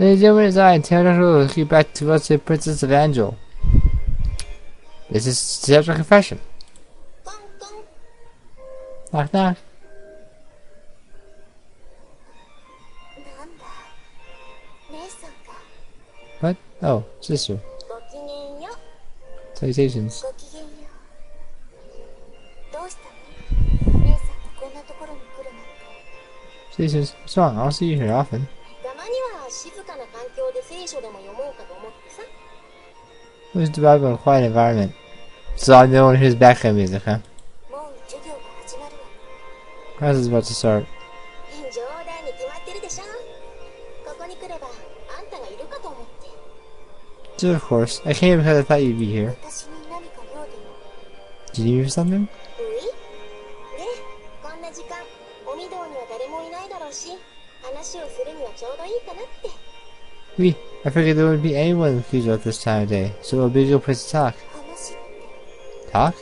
Ladies and gentlemen, it's I, Taylor Get back to Let's Say Princess Evangile. This is Deception Confession. Knock knock. What? Oh, sister. Salutations. Salutations. What's wrong? I don't see you here often. Who's the Bible in a quiet environment? So I'm the one who's background music, huh? Class is about to start. So of course, I came because I thought you'd be here. Did you hear something? Oui, I figured there wouldn't be anyone in the future at this time of day, so it would be a good place to talk. Talk?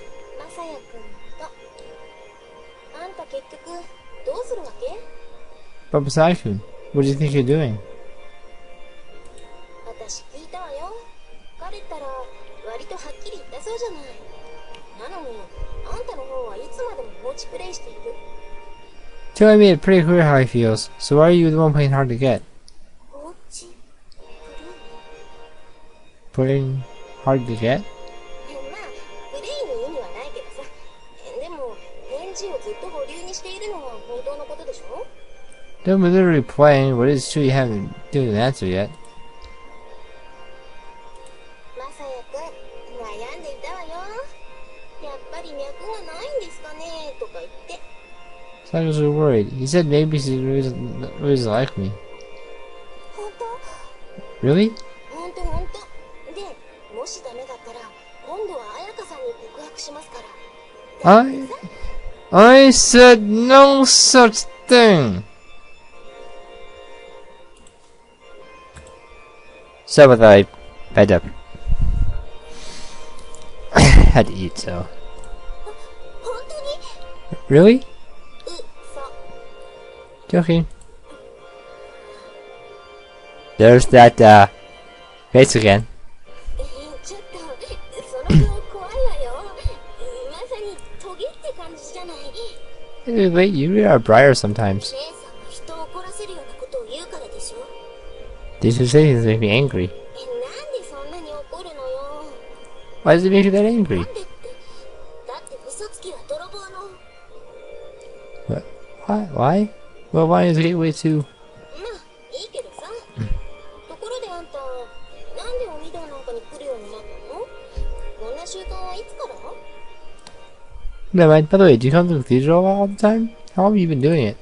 But Masai-kun, what do you think you're doing? Joey made it pretty clear how he feels, so why are you the one playing hard to get? Playing hard to get? Then we're literally playing, but it's true you haven't given an answer yet. I was really worried. He said maybe she really doesn't like me. Really? I said no such thing. So with I fed up. Had to eat, so. Really? Joking. There's that face again. Wait, you really are brighter sometimes. These things make me angry. Why does it make you that angry? What? Why? Well, why is Gateway 2? Never mind. By the way, do you come to the cathedral all the time? How long have you been doing it?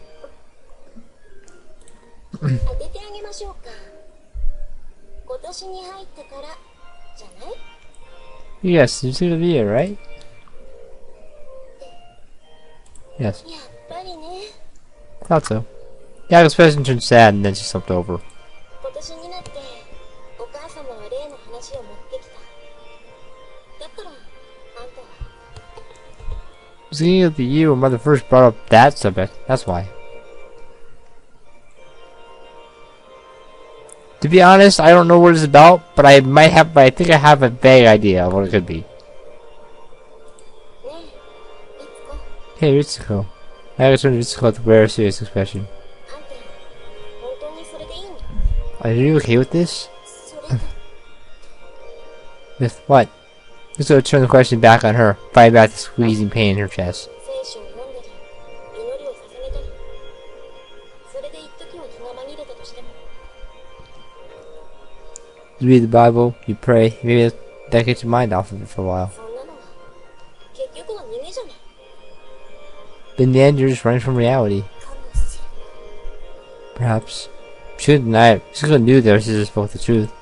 Yes, you see the video, right? Yes. Thought so. Yeah, this person turned sad and then she slumped over. It was the beginning of the year when Mother first brought up that subject, that's why. To be honest, I don't know what it's about, but I think I have a vague idea of what it could be. Hey, Ritsuko. I returned to Ritsuko with a very serious expression. Are you okay with this? With what? Let's go turn the question back on her, fighting back the squeezing pain in her chest. You read the Bible, you pray, maybe that gets your mind off of it for a while. But in the end, you're just running from reality. Perhaps. You shouldn't deny it. She's gonna do this, she just spoke the truth.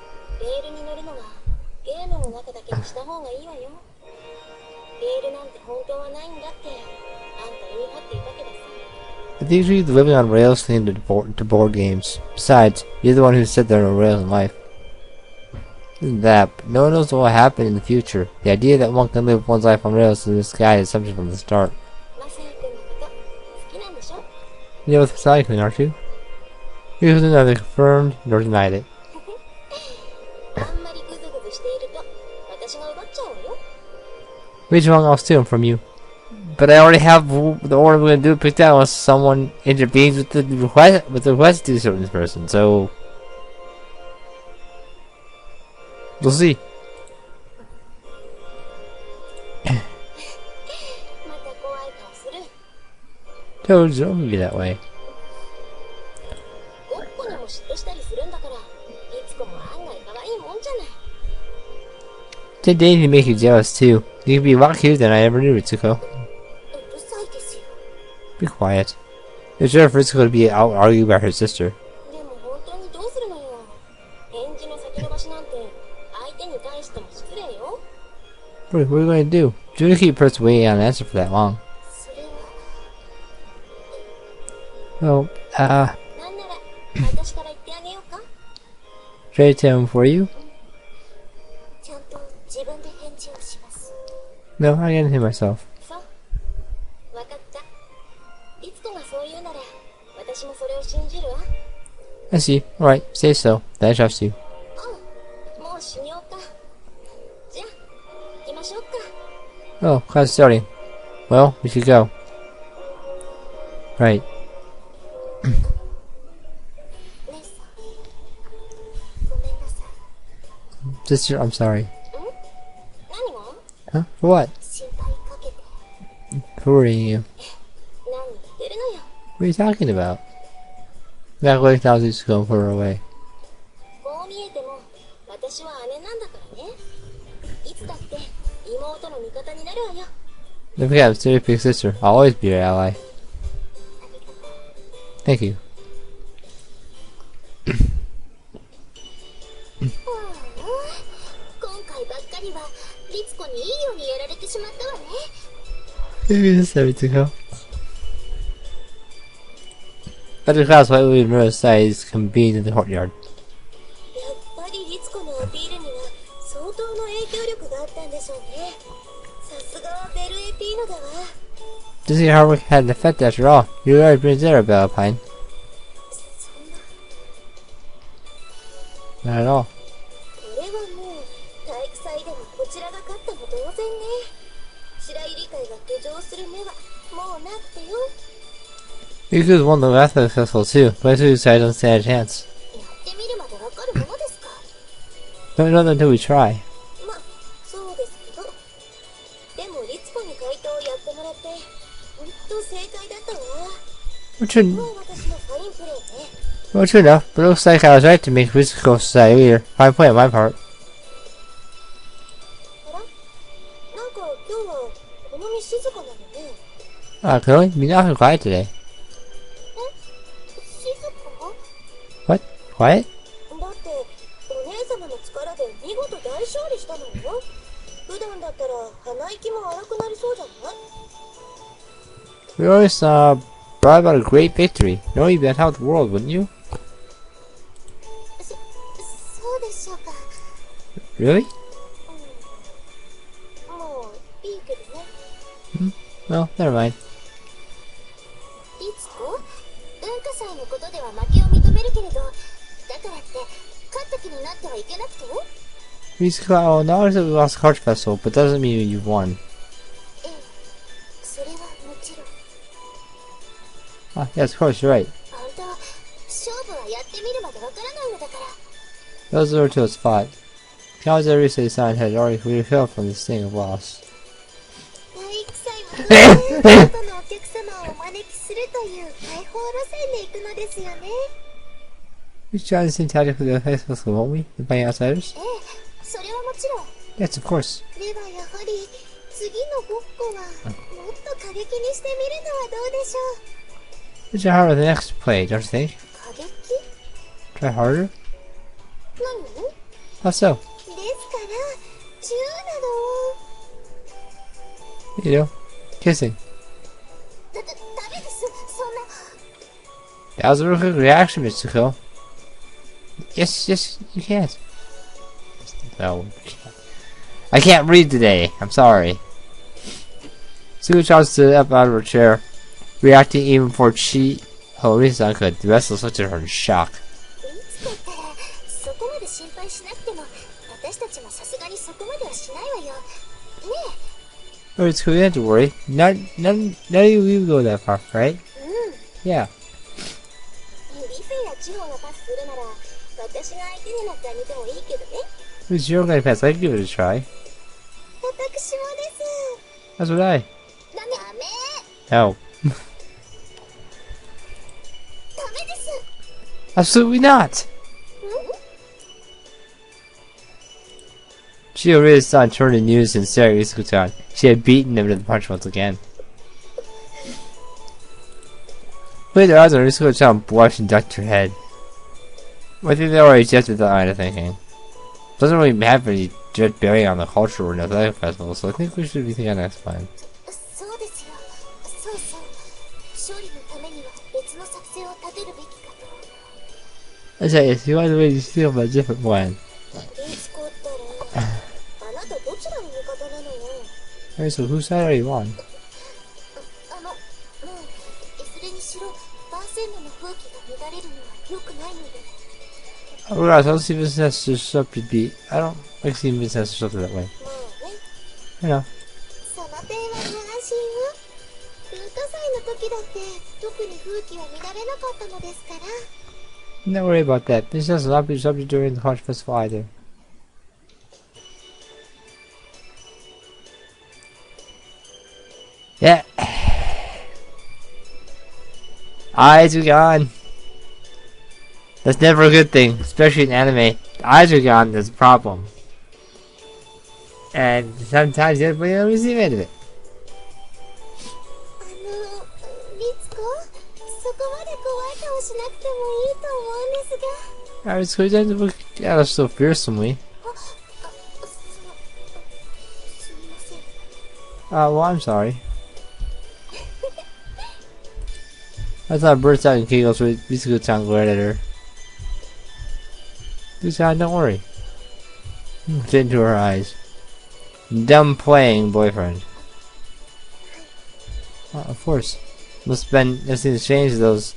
I think she's living on rails thing to board games. Besides, you're the one who said there are no rails in life. Isn't that, but no one knows what will happen in the future. The idea that one can live one's life on rails in the sky is assumption from the start. You're with Masai-kun, aren't you? He was neither confirmed nor denied it. Which one I'll steal from you? But I already have the order we're gonna do picked out unless someone intervenes with the request to a certain person, so we'll see. Toads don't be that way. Today they make you jealous too. You can be a lot cuter than I ever knew, Ritsuko. Be quiet. It's sure for Ritsuko to be out arguing about her sister. What are we going to do? Judah keep pressed waiting on an answer for that long. Well, should I tell him for you? No, I can hit myself. I see. Alright, say so. Then I trust you. Oh, class starting. Well, we should go. Right. Sister, I'm sorry. Huh? For what? For worrying you. What are you talking about? That way thousands to go and put her away. Don't forget, I'm still your big sister. I'll always be your ally. Thank you. Maybe this is to go. Other class white women mirror size convened in the courtyard. Does your hard work had an effect after all? You already brings there, Bellepine. Not at all. You could have won the athletic festival too, but I decided don't stand a chance. Don't know until we try. Well, true enough, but it looks like I was right to make Ritsuko society leader. Fine point on my part. Could only be awfully quiet today. What? Quiet? We always brought about a great victory. No, you'd be on top of the world, wouldn't you? Really? Well, never mind. Ritsuko acknowledge that we lost the Card Festival, but doesn't mean you've won. Ah, yes, of course, you're right. Those are to a spot. Cows every say sign had already recovered from the sting of loss. We try the same tactic for the festival, won't we? Inviting outsiders? Yes, of course. We try harder the next play, don't you think? Try harder? How so? You know, kissing. That was a real quick reaction, Mitsuko. Yes, you can't. No, I can't read today. I'm sorry. Suko stood up out of her chair, reacting even before Risa could. The rest looked at her in shock. Oh, it's cool. You don't have to worry. None of you go that far, right? Yeah. リフェやジオがパスするなら私が相手になってあげてもいいけどね。 Who's your guy pass? I'd give it a try. 私もです。 That's what I. ダメ。 No. ダメです。 Absolutely not. Gio really saw turn the news and Sarah Iskutan. She had beaten him to the punch once again. Wait, their eyes on Iskutan blushed and ducked her head. I think they already rejected that line of thinking. Doesn't really have any direct bearing on the culture or an athletic festival, so I think we should be thinking next time. そうですよ。そうそう。勝利のためには別の作戦を立てるべきかと。I say, if you want to wait, you still have a different one. リスコったら、あなたどちらの味方なのよ。 Alright, so whose side are you on? もういずれにしろバーセンロの風紀が乱れるのは良くないので。 Oh, guys, I don't see Vincent has to stuff to be. I don't like seeing Vincent has to stuff that way. まあね。 I know. その点はご安心を。文化祭の時だって特に風紀は乱れなかったのですから。 Don't worry about that. Vincent has not been subject during the Punch Festival either. Yeah. Eyes are gone. That's never a good thing, especially in anime. The eyes are gone, there's a problem. And sometimes everybody doesn't see the end of it. リツコ、そこまで怖い顔しなくてもいいと思うんですが。 Alright, so he doesn't look at us so fearsomely. すみません。 Well, I'm sorry. I thought burst out in giggles with Mitsuko-chan glared at her. Mitsuko-chan, don't worry. Looked into her eyes. Dumb playing boyfriend. Of course. Must have been nothing to change those.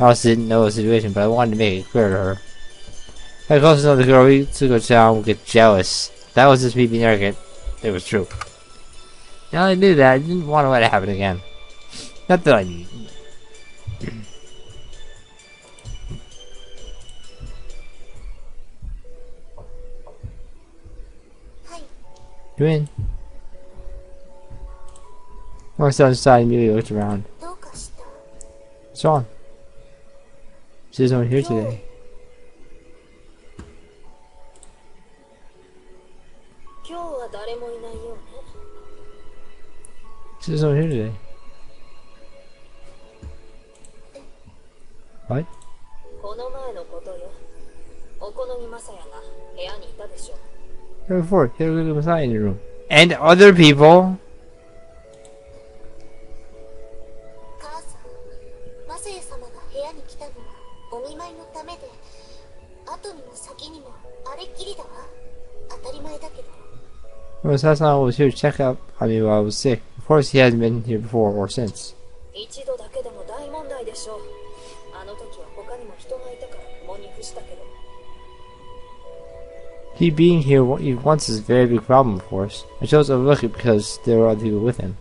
I also didn't know the situation, but I wanted to make it clear to her. If I close to another girl, Mitsuko-chan would get jealous. That was just me being arrogant. It was true. Now I knew that, I didn't want to let it happen again. Not that I need. You're in. I sat inside and immediately looked around. どうかした。 What's wrong? She's not here today. 今日は誰もいないようね。 She's not here today. What? この前のことよ。お好みマサヤが部屋にいたでしょ。 Here before, he had a little Messiah in your room. And other people! 母さん、マサヤ様が部屋に来たのはお見舞いのためで、後にも先にもあれっきりだわ。当たり前だけど。 Well, Sasana was here to check up on me while I was sick. Of course, he hasn't been here before or since. 一度だけでも大問題でしょう。あの時は他にも人がいたからもに伏したけど。 He being here once is a very big problem, of course. I chose to overlook it because there were other people with him.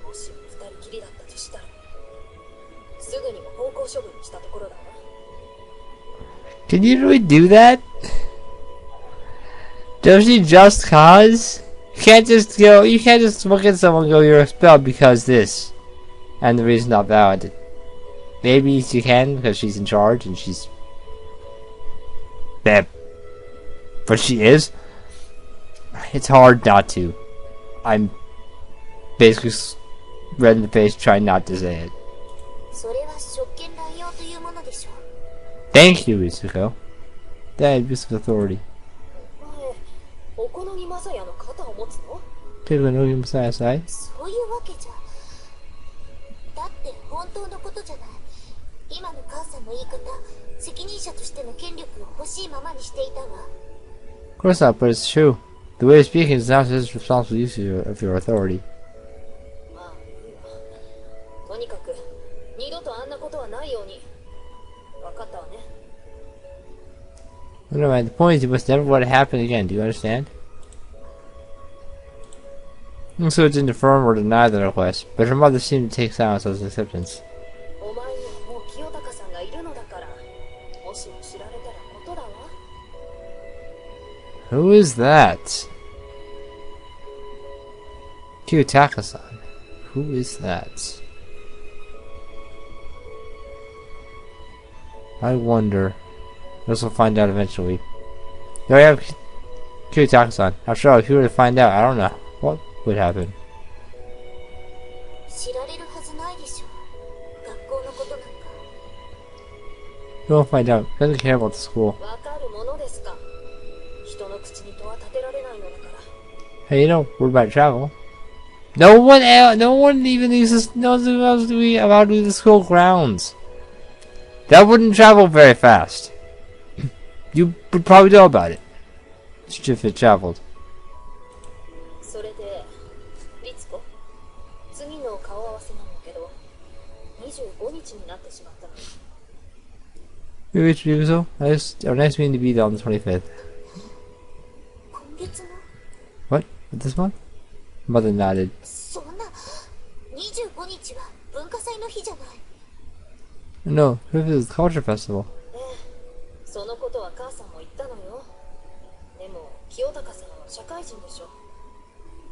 もし二人きりだったとしたら、すぐにも方向処分にしたところだわ。 Can you really do that? Does he just cause? You can't just look at someone and go, you're expelled because this. And the reason's not valid. Maybe she can because she's in charge and she's bad. But she is. It's hard not to. I'm basically red in the face trying not to say it. それは職権乱用というものでしょう。 Thank you, Isuko. That abuse of authority. 前、お好みマサヤの肩を持つの？ Take a look at my side. そういうわけじゃ。だって本当のことじゃない。今の母さんの言い方、責任者としての権力を欲しいままにしていたわ。 Of course not, but it's true. The way of speaking is not his responsible use of your authority. まあいいわ。とにかく二度とあんなことはないように。わかったわね。 Never mind. The point is, you must never let it happen again. Do you understand? So it didn't affirm or deny the request, but her mother seemed to take silence as acceptance. お前にはもう清高さんがいるのだから、もしも知られたらことだわ。 Who is that? Kiyotaka-san. Who is that? I wonder. I guess we'll find out eventually. No, we have Kiyotaka-san. After all, if you were to find out, I don't know what would happen. 知られるはずないでしょ。学校のことなんか。 We won't find out. He doesn't care about the school. わかるものですか。人の口に戸は立てられないのだから。 Hey, you know, we're about to travel. No one else, no one even knows about the school grounds. That wouldn't travel very fast. You would probably know about it. If it traveled. それで、律子、次の顔合わせなんだけど、25日になってしまったの。 Maybe it's so. Nice meeting to be there on the 25th. 今月の What? This one? Mother nodded. そんな25日は文化祭の日じゃない。 No, it was the culture festival. ええ、そのことは母さんも言ったのよ。でも、清高さんは社会人でしょ。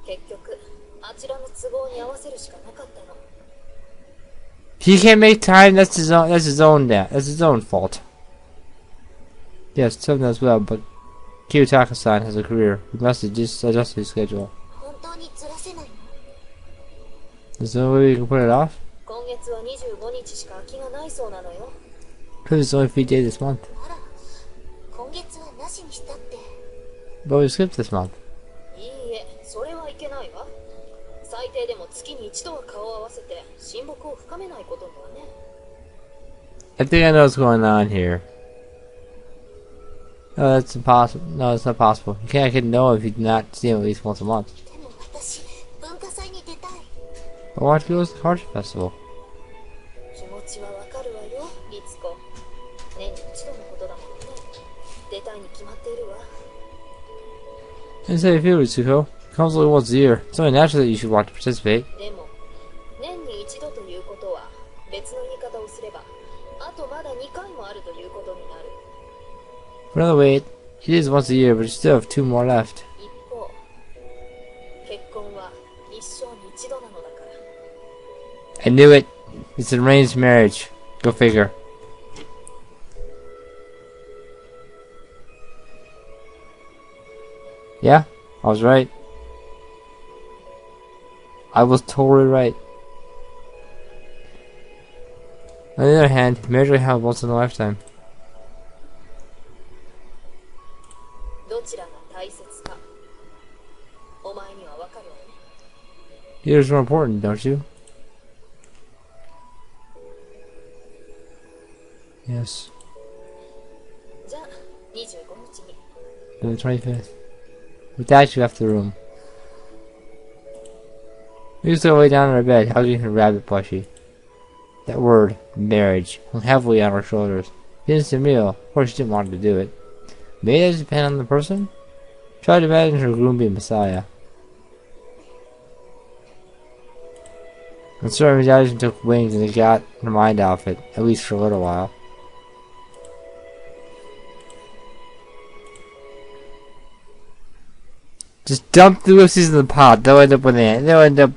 結局、あちらの都合に合わせるしかなかったの。 He can't make time. That's his own. That's his own fault. Yes, something as well. But Kiyotaka-san has a career. We must just adjust his schedule. 本当にずらせないの？ There's no way we can put it off. 今月は25日しか空きがないそうなのよ。 Because it's only free day this month. あら、今月はなしにしたって。 But we skipped this month. いいえ、それはいけないわ。最低でも月に一度は顔を合わせて親睦を深めないことにはね。 I think I know what's going on here. No, that's impossible. No, it's not possible. You can't know if you do not see him at least once a month. でも私、文化祭に出たい。 But why don't you go to the culture festival? 気持ちはわかるわよ、律子。年に一度のことだもんね。出たいに決まっているわ。 And say if you were Tsuko, it comes only once a year. It's only natural that you should want to participate. でも、年に一度ということは別の言い方をすれば、あとまだ2回もあるということになる。 For another way, it is once a year, but you still have 2 more left. 一方、結婚は一生に一度なのだから。 I knew it. It's an arranged marriage. Go figure. Yeah, I was right. I was totally right. On the other hand, marriage only happens once in a lifetime. どちらが大切か、お前にはわかるわね。 Yours is more important, don't you? Yes. じゃあ、25日に。 On the 25th. With that, you left the room. We used to lay down on our bed, hugging her rabbit plushie. That word, marriage, hung heavily on our shoulders. Didn't seem real. Of course, she didn't want to do it. May that depend on the person? Try to imagine her groom being Messiah. And certain imagination took wings and it got her mind off it, at least for a little while. Just dump the whoopsies in the pot. They'll end up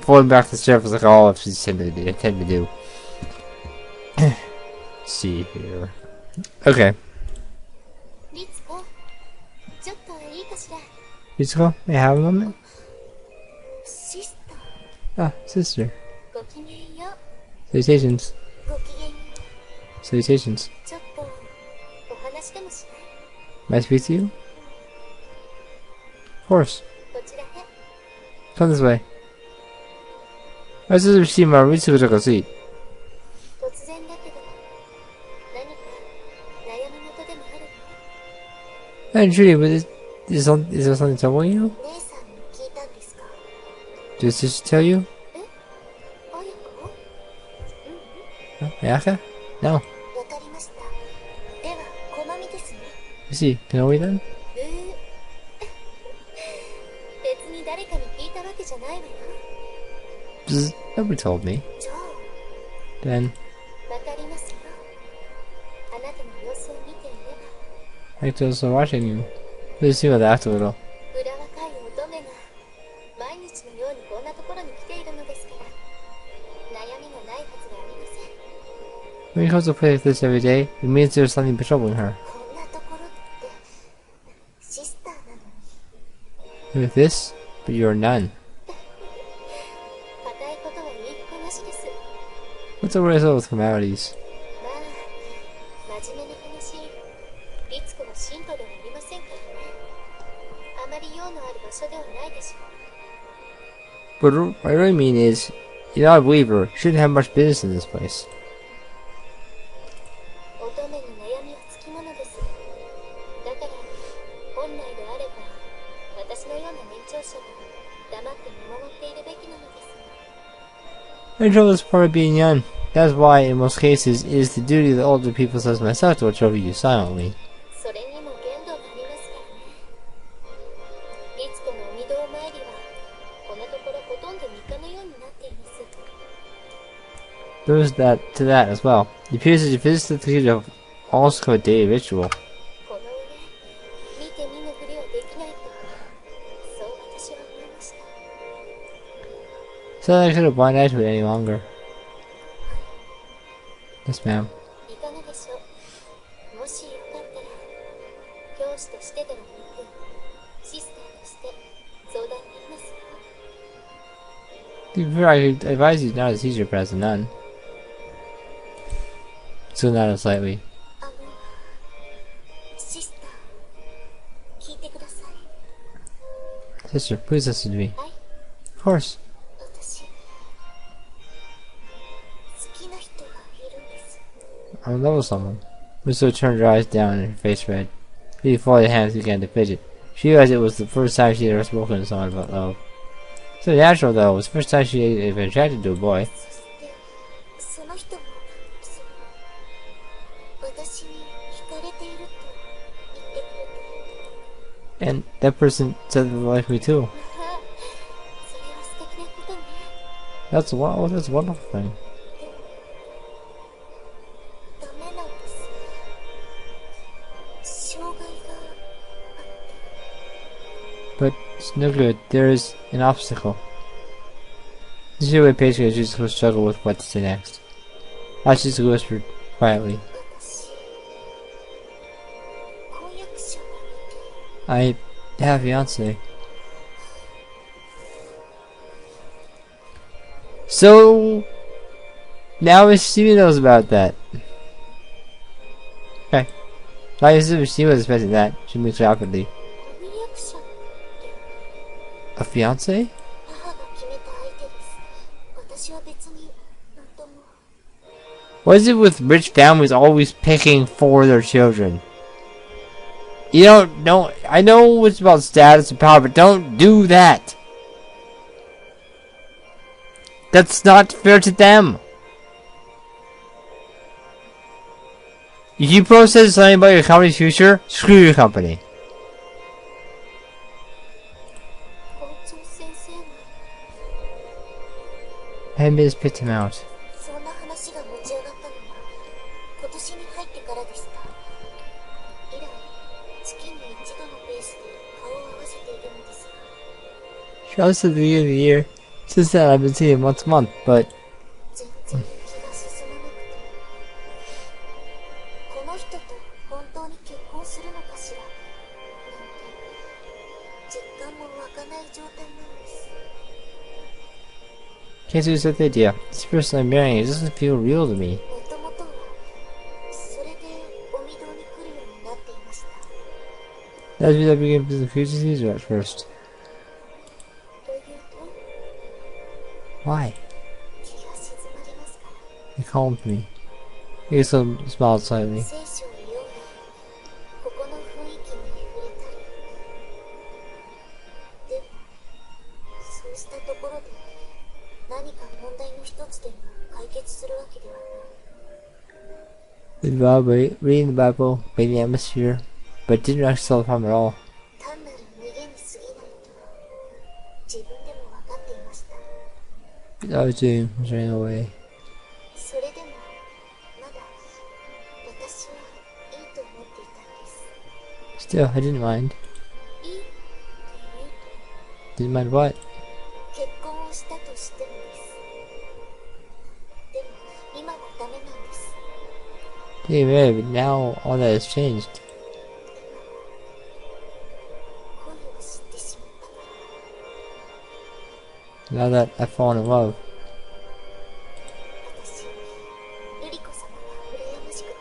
falling back to the surface like all whoopsies tend to do. Let's see here. Okay. 律子、ちょっといいかしら。 Mitsuko, may I have a moment? シスター、 Ah, sister. ごきげんよう。 Salutations. ごきげんよ Salutations. う。ちょっとお話でもし May I speak to you? Of course. ない？こちらへ。 Come this way. My sister Shima Mitsuko took a seat. 突然だけど、何か悩み事でもあるの？ I'm intrigued, but is there something troubling you? 姉さんに聞いたんですか？ Did your sister tell you? あやこ？ Ayaka? No. わかりました。では、こまみですね。 You see, can we then? 別に誰かに聞けじゃないわよ。 Bzz, nobody told me. ジョ Then ー、わかりますよ。あなたの様子を見ていれば actors are watching you. Please see what act a little. 裏若い乙女が毎日のようにこんなところに来ているのですから、悩みがないはずがありません。 When you come to play like this every day, it means there's something troubling her. こんなところってシスターなのに You're this, but you're none. 固いことは言いっこなしです。 What's the result with formalities? まあ真面目な話、律子は信徒ではありませんからね。あまり用のある場所ではないでしょう。 But what I really mean is, you're not a believer. You shouldn't have much business in this place. 乙女に悩みはつきものです。だから本来であれば私のような年長者が黙って見守っているべきなのですが、 The trouble is part of being young. That's why, in most cases, it is the duty of the older people such as myself to watch over you silently. それにも限度がありますからね。律子のお御堂参りはこのところほとんど日課のようになっています。 There's that to that as well. It appears that your visits to the cathedral have also become a daily ritual. この上見て見ぬふりはできないと、そう私は思いました。 So I couldn't blind eye to it any longer. Yes, ma'am. いかがでしょう。もしよかったら教師としてではなくシスターとして相談できますよ。 To be fair, I could advise you not as a teacher, but as a nun. So nodded slightly. シスター、聞いてください。 Sister, please listen to me. はい、 Of course. 私好きな人がいるんです。 I'm in love with someone. Miso turned her eyes down and her face red. She folded her hands and began to fidget. She realized it was the first time she had ever spoken to someone about love. So natural, though. It was the first time she had been attracted to a boy. そしてその人も私に惹かれていると言ってくれて、 And that person said they liked me too. まあそれは素敵なことね。 That's a wonderful thing. ダメなんです。障害があって。 But it's no good. There is an obstacle. She went patiently as she struggled with what to say next. Ashizu whispered quietly, 私婚約者がいて、 I have a fiance. So now Mishima knows about that. Okay. Like as if Mishima was expecting that, she moved rapidly. 婚約者って A fiance? 母が決めた相手です。私は別になんとも。 What is it with rich families always picking for their children? You don't know. I know it's about status and power, but don't do that. That's not fair to them. If you protest something about your company's future, screw your company. 校長先生が Henbis picked him out. そんな話が持ち上がったのは今年に入ってからでした。以来月に一度のペースで顔を合わせているのですが、 Just at the beginning of the year. Since then, I've been seeing him once a month, but 全然気が進まなくて、この人と本当に結婚するのかしらなんて実感も湧かない状態なんです。 can't do the idea. This person I'm marrying, it doesn't feel real to me. もともとはそれでお御堂に来るようになっていました。 That's because I began to confuse Caesar at first. というと Why? 気が静まりますから。 He calmed me. He smiled slightly. 聖書を読んだり、ここの雰囲気に触れたり。でも、そうしたところで何か問題の一つでも解決するわけではない。 Reading the Bible, reading the atmosphere, but it didn't actually solve the problem at all. 単なる逃げに過ぎないと自分でもわかっ I was doing was running away. それでもまだ私はいいと思っていたんです。 Still, I didn't mind. いいって言う Didn't mind what? と結婚をしたとしてもです。でも今はダメなんです。 Getting married, but now all that has changed. 恋を知ってしまったから。 Now that I've fallen in love. 私瑠璃子様が羨ましくて。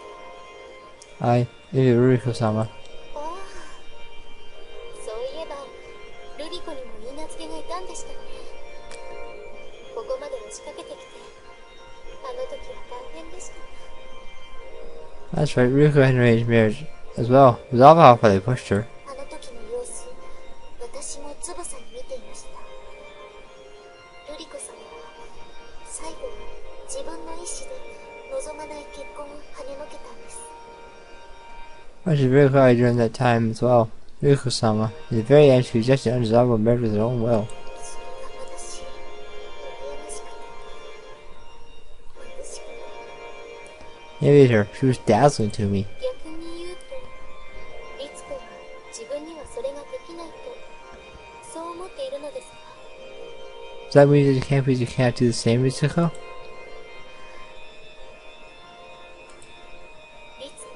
I, maybe Ruriko-sama. ああ、そういえば瑠璃子にも許嫁がいたんでしたね。ここまで押しかけてきて、あの時は大変でした。 That's right, Ruriko had an arranged marriage as well. It was all about how they pushed her. あの時の様子、私もつぶさに見ていました。瑠璃子様は最後自分の意志で望まない結婚を跳ねのけたんです。 I was very cry during that time as well. Ruriko-sama, in the very end, she rejected undesirable marriage with her own will. それが私、羨ましくて、眩しくて。 Maybe her, she was dazzling to me. 逆に言うと、律子は自分にはそれができないと、そう思っているのですが。 Does that mean that you can't because you can't do the same, Mitsuko? 律子は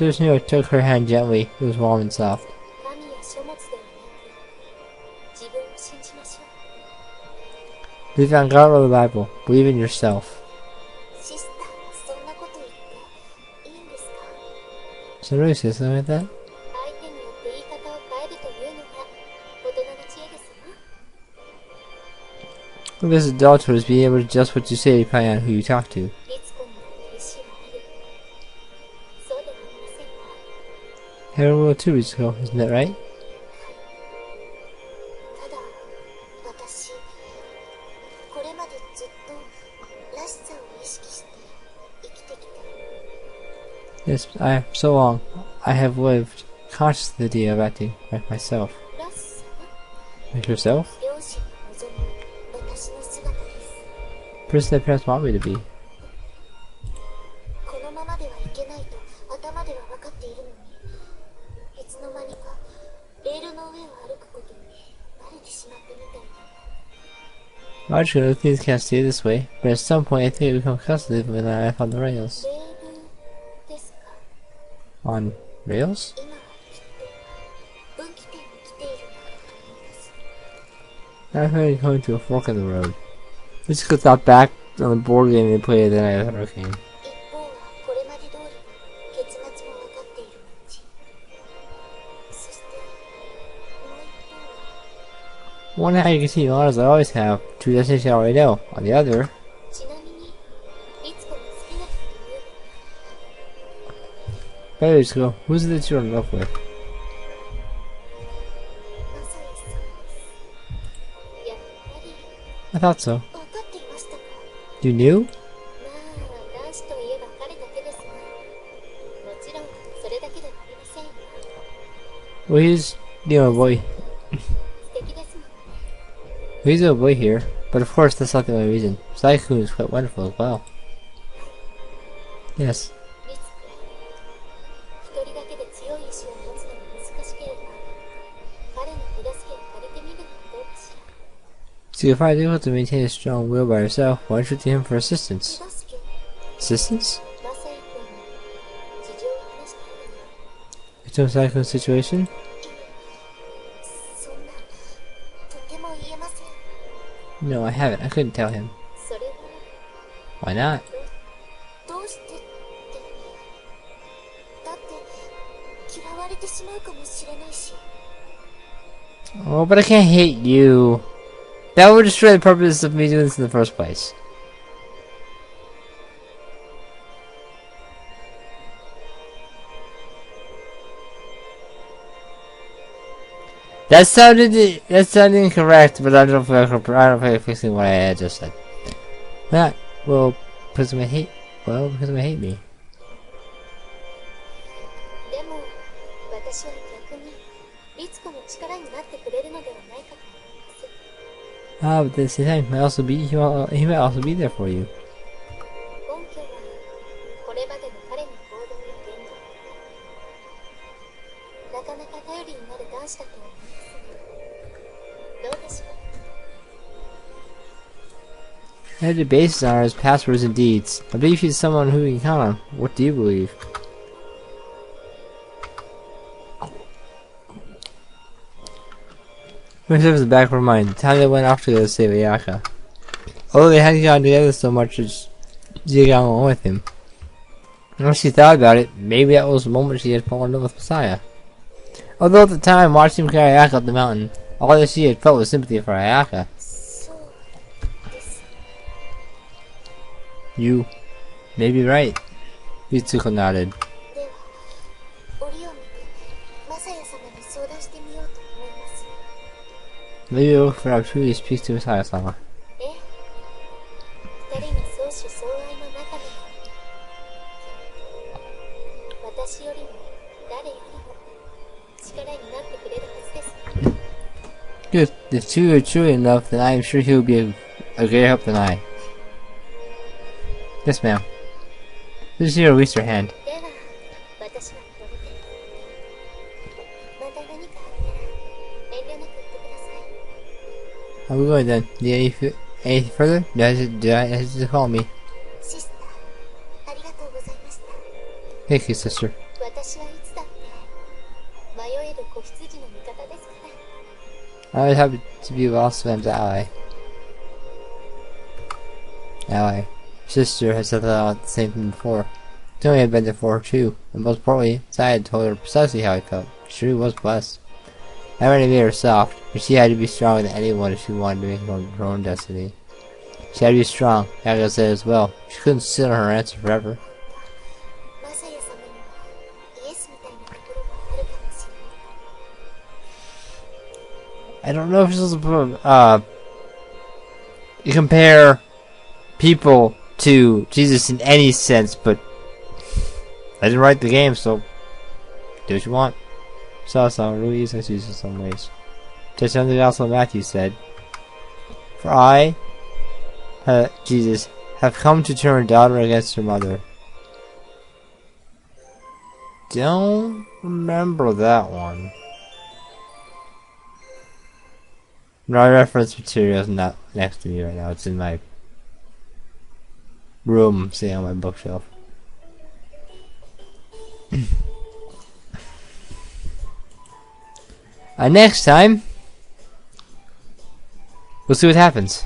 Lucinda took her hand gently. It was warm and soft. 神や書物ではなく、自分を信じましょう。 Believe on God or the Bible. Believe in yourself. シスター、そんなこと言っていいんですか？ Should I really say something like that? 相手によって言い方を変えるというのが大人の知恵ですわ。 Well, this adulthood is being able to adjust what you say depending on who you talk to. 律子にだって意志はある。そうではありませんか？ Heaven will too, Mitsuko. Isn't that right? ただ、私、これまでずっとらしさを意識して生きてきた。 Yes, so long, I have lived conscious of the idea of acting like myself. らしさ？ Like yourself? 両親が望む私の姿です。 Person that parents want me to be. このままではいけないと頭では分かっているのに、いつの間にかレールの上を歩くことに慣れてしまってみたいな。 Logically, things can't stay this way, but at some point I think it becomes accustomed to living my life on the rails. レールですか？ On rails? 今はきっと分岐点に来ているんだと思います。 I'm finally coming to a fork in the road. Mitsuko thought back on the board game they played the night of the hurricane. 一方はこれまで通り結末も分かっている道。そしてもう一方は One how you continue on as I always have, two destinations I already know. On the other, ちなみに律子が好きな人といえば better Mitsuko, who's it that you're in love with? マサイさんです。やっぱり I thought so. 分かっていましたか？ You knew? まあ男子といえば彼だけですが、もちろんそれだけではありませんよ。 Well, he's, a boy. 素敵ですもんね。He's a boy here, but of course that's not the only reason. Saikun is quite wonderful as well. Yes. 律子、一人だけで強い意志を持つのが難しければ、彼の手助けを借りてみるのはどうかしら。 So if I able to maintain a strong will by yourself, why don't you to him for 手 assistance? 助け、 Assistance? マサイ君の事情を話したいのに。 It's on Saikun's situation? そんな、とても言えません。 No, I haven't. I couldn't tell him. それは Why not? どうしてって。だって嫌われてしまうかもしれないし。 Oh, but I can't hate you. That would destroy the purpose of me doing this in the first place. That sounded incorrect, but I don't feel like fixing what I just said. That, well, because of my hate. Well, because of my hate me. でも私は逆に律子の力になってくれるのではないかと思います。But at the same time, he might also be there for you. 根拠はこれまでの彼の行動や言動。なかなか頼りになる男子だと思います。どうでしょう。 And the basis are his past words and deeds. I believe he's someone who we can count on. What do you believe? Which was the back of her mind, the time they went off to go save Ayaka. Although they hadn't gotten together so much as she got along with him. When she thought about it, maybe that was the moment she had fallen in love with Messiah. Although at the time, watching him carry Ayaka up the mountain, all that she had felt was sympathy for Ayaka. そうです。 You may be right. Mitsuko nodded. では、折を見て、マサヤ様に相談してみようと思います。 Maybe we'll look for an opportunity to speak to Messiah-sama. ええ。二人が相思相愛の中でも、私よりも誰よりも力になってくれるはずです。 Good. If two are true enough, then I am sure he will be a greater help than I. Yes, ma'am. This is here, release your hand. では、私はこれで。また何かあったら遠慮なく言ってください。 How are we going then? Need anything further? Do I hesitate to call me? シスター、ありがとうございました。 Thank you, sister. 私はいつだって迷える子羊の味方ですから。 I was happy to be Osman's ally. Ally. Sister had said the same thing before. Tony had been there for her too, and most importantly, I had told her precisely how I felt. She really was blessed. I already made her soft, but she had to be stronger than anyone if she wanted to make her own destiny. She had to be strong, Aga said as well. She couldn't sit on her answer forever. マサヤ様にはイエスみたいなところがあるかもしれない。 I don't know if this is you compare people to Jesus in any sense, but I didn't write the game, so do what you want. So really is like Jesus in some ways. Just something also Matthew said. For I, Jesus, have come to turn a daughter against her mother. Don't remember that one. My reference material is not next to me right now. It's in my room, sitting on my bookshelf. Next time, we'll see what happens.